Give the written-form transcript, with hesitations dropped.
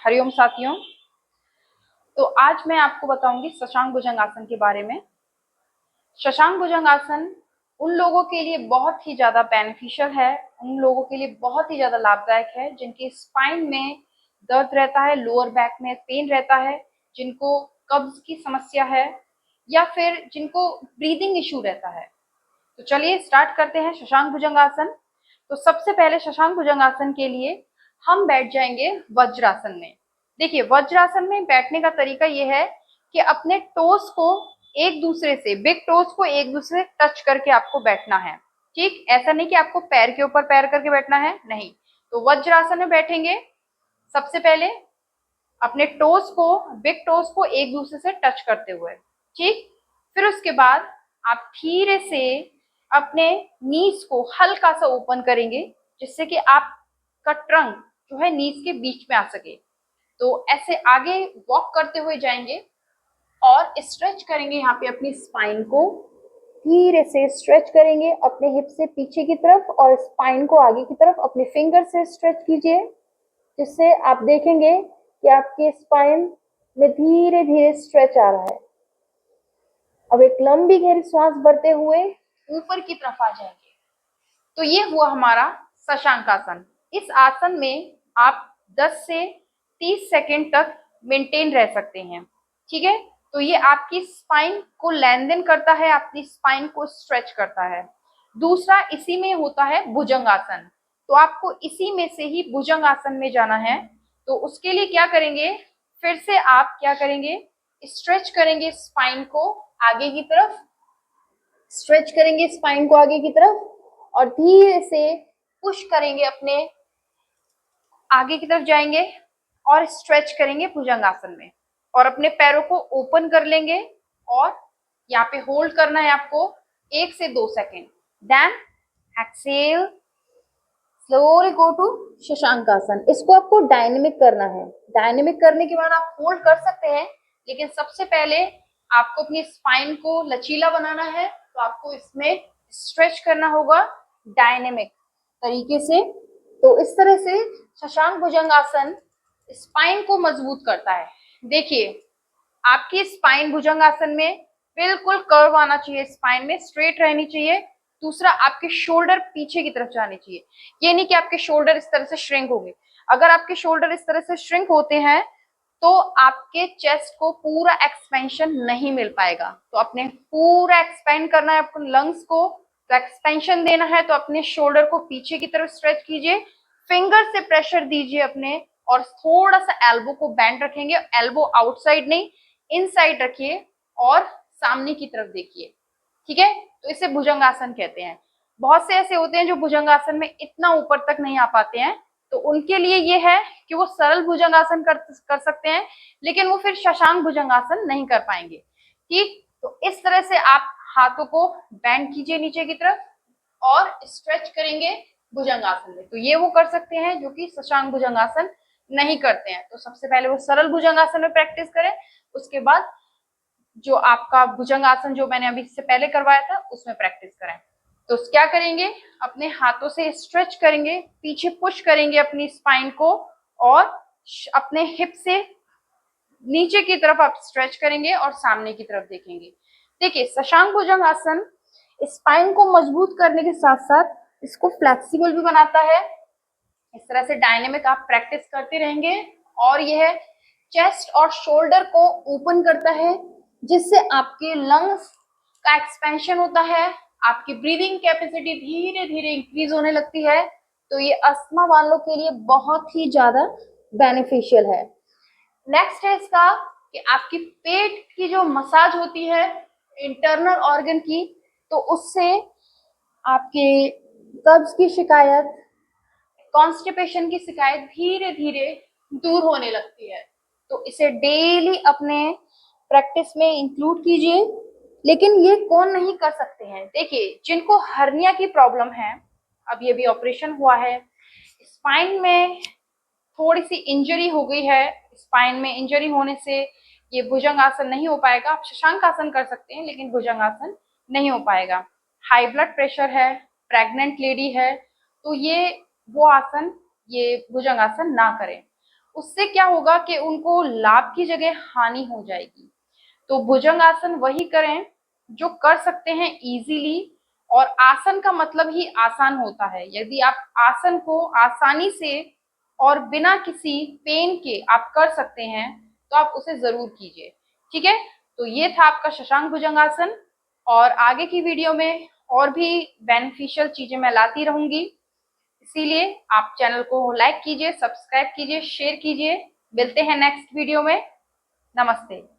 हरिओम साथियों। तो आज मैं आपको बताऊंगी शशांक भुजंगासन के बारे में। शशांक भुजंगासन उन लोगों के लिए बहुत ही ज़्यादा बेनिफिशियल है, उन लोगों के लिए बहुत ही ज़्यादा लाभदायक है जिनके स्पाइन में दर्द रहता है, लोअर बैक में पेन रहता है, जिनको कब्ज की समस्या है या फिर जिनको ब्रीदिंग इशू रहता है। तो चलिए स्टार्ट करते हैं शशांक भुजंगासन। तो सबसे पहले शशांक भुजंगासन के लिए हम बैठ जाएंगे वज्रासन में। देखिए, वज्रासन में बैठने का तरीका ये है कि अपने टोस को एक दूसरे से, बिग टोस को एक दूसरे से टच करके आपको बैठना है। ठीक, ऐसा नहीं कि आपको पैर के ऊपर पैर करके बैठना है, नहीं। तो वज्रासन में बैठेंगे, सबसे पहले अपने टोस को, बिग टोस को एक दूसरे से टच करते हुए। ठीक, फिर उसके बाद आप धीरे से अपने नीज को हल्का सा ओपन करेंगे जिससे कि आपका ट्रंक जो है नीज के बीच में आ सके। तो ऐसे आगे वॉक करते हुए जाएंगे और स्ट्रेच करेंगे यहाँ पे अपनी स्पाइन को। धीरे से स्ट्रेच करेंगे अपने हिप से पीछे की तरफ और स्पाइन को आगे की तरफ अपने फिंगर से स्ट्रेच कीजिए, जिससे आप देखेंगे कि आपके स्पाइन में धीरे धीरे स्ट्रेच आ रहा है। अब एक लंबी गहरी सांस भरते हुए ऊपर की तरफ आ जाएंगे। तो ये हुआ हमारा शशांकासन। इस आसन में आप 10 से 30 सेकंड तक मेंटेन रह सकते हैं। ठीक है, तो ये आपकी स्पाइन को लेंथन करता है, आपकी स्पाइन को स्ट्रेच करता है। दूसरा इसी में होता है भुजंगासन। तो आपको इसी में से ही भुजंगासन में जाना है। तो उसके लिए क्या करेंगे, फिर से आप क्या करेंगे, स्ट्रेच करेंगे स्पाइन को आगे की तरफ, स्ट्रेच करेंगे स्पाइन को आगे की तरफ और धीरे से पुश करेंगे, अपने आगे की तरफ जाएंगे और स्ट्रेच करेंगे भुजंगासन में और अपने पैरों को ओपन कर लेंगे और यहाँ पे होल्ड करना है आपको 1 से 2 second. Then exhale, slowly go to Shashankasana. इसको आपको डायनेमिक करना है। डायनेमिक करने के बाद आप होल्ड कर सकते हैं, लेकिन सबसे पहले आपको अपनी स्पाइन को लचीला बनाना है, तो आपको इसमें स्ट्रेच करना होगा डायनेमिक तरीके से। तो इस तरह से शशांक भुजंगासन स्पाइन को मजबूत करता है। देखिए, आपकी स्पाइन भुजंगासन में बिल्कुल कर्व आना चाहिए, स्पाइन में स्ट्रेट रहनी चाहिए। दूसरा, आपके शोल्डर पीछे की तरफ जाने चाहिए। ये नहीं कि आपके शोल्डर इस तरह से श्रिंक होंगे। अगर आपके शोल्डर इस तरह से श्रिंक होते हैं तो आपके चेस्ट को पूरा एक्सपेंशन नहीं मिल पाएगा। तो अपने पूरा एक्सपेंड करना है अपने लंग्स को, तो एक्सपेंशन देना है तो अपने शोल्डर को पीछे की तरफ स्ट्रेच कीजिए, फिंगर से प्रेशर दीजिए अपने, और थोड़ा सा एल्बो को बैंड रखेंगे। एल्बो आउटसाइड नहीं, इनसाइड रखिए और सामने की तरफ देखिए। ठीक है, तो इसे भुजंगासन कहते हैं। बहुत से ऐसे होते हैं जो भुजंगासन में इतना ऊपर तक नहीं आ पाते हैं, तो उनके लिए ये है कि वो सरल भुजंगासन कर सकते हैं, लेकिन वो फिर शशांक भुजंगासन नहीं कर पाएंगे। ठीक, तो इस तरह से आप हाथों को बैंड कीजिए नीचे की तरफ और स्ट्रेच करेंगे भुजंगासन में। तो ये वो कर सकते हैं जो कि शशांक भुजंगासन नहीं करते हैं। तो सबसे पहले वो सरल भुजंगासन में प्रैक्टिस करें, उसके बाद जो आपका भुजंगासन जो मैंने अभी इससे पहले करवाया था उसमें प्रैक्टिस करें। तो क्या करेंगे, अपने हाथों से स्ट्रेच करेंगे, पीछे पुश करेंगे अपनी स्पाइन को और अपने हिप से नीचे की तरफ आप स्ट्रेच करेंगे और सामने की तरफ देखेंगे। देखिए, शशांक भुजंगासन स्पाइन को मजबूत करने के साथ साथ इसको फ्लेक्सिबल भी बनाता है। इस तरह से डायनेमिक आप प्रैक्टिस करते रहेंगे और यह चेस्ट और शोल्डर को ओपन करता है, जिससे आपके लंग्स का एक्सपेंशन होता है, आपकी ब्रीदिंग कैपेसिटी धीरे धीरे इंक्रीज होने लगती है। तो ये अस्थमा वालों के लिए बहुत ही ज्यादा बेनिफिशियल है। नेक्स्ट है इसका कि आपकी पेट की जो मसाज होती है इंटरनल ऑर्गन की, तो उससे आपके कब्ज की शिकायत, कॉन्स्टिपेशन की शिकायत धीरे धीरे दूर होने लगती है। तो इसे डेली अपने प्रैक्टिस में इंक्लूड कीजिए। लेकिन ये कौन नहीं कर सकते हैं, देखिए, जिनको हर्निया की प्रॉब्लम है, अब ये भी ऑपरेशन हुआ है, स्पाइन में थोड़ी सी इंजरी हो गई है, स्पाइन में इंजरी होने से ये भुजंगासन नहीं हो पाएगा। आप शशांकासन कर सकते हैं लेकिन भुजंगासन नहीं हो पाएगा। हाई ब्लड प्रेशर है, प्रेग्नेंट लेडी है, तो ये वो आसन, ये भुजंगासन ना करें। उससे क्या होगा कि उनको लाभ की जगह हानि हो जाएगी। तो भुजंगासन वही करें जो कर सकते हैं इजीली, और आसन का मतलब ही आसान होता है। यदि आप आसन को आसानी से और बिना किसी पेन के आप कर सकते हैं तो आप उसे जरूर कीजिए। ठीक है, तो ये था आपका शशांक भुजंगासन, और आगे की वीडियो में और भी बेनिफिशियल चीजें मैं लाती रहूंगी। इसीलिए आप चैनल को लाइक कीजिए, सब्सक्राइब कीजिए, शेयर कीजिए। मिलते हैं नेक्स्ट वीडियो में। नमस्ते।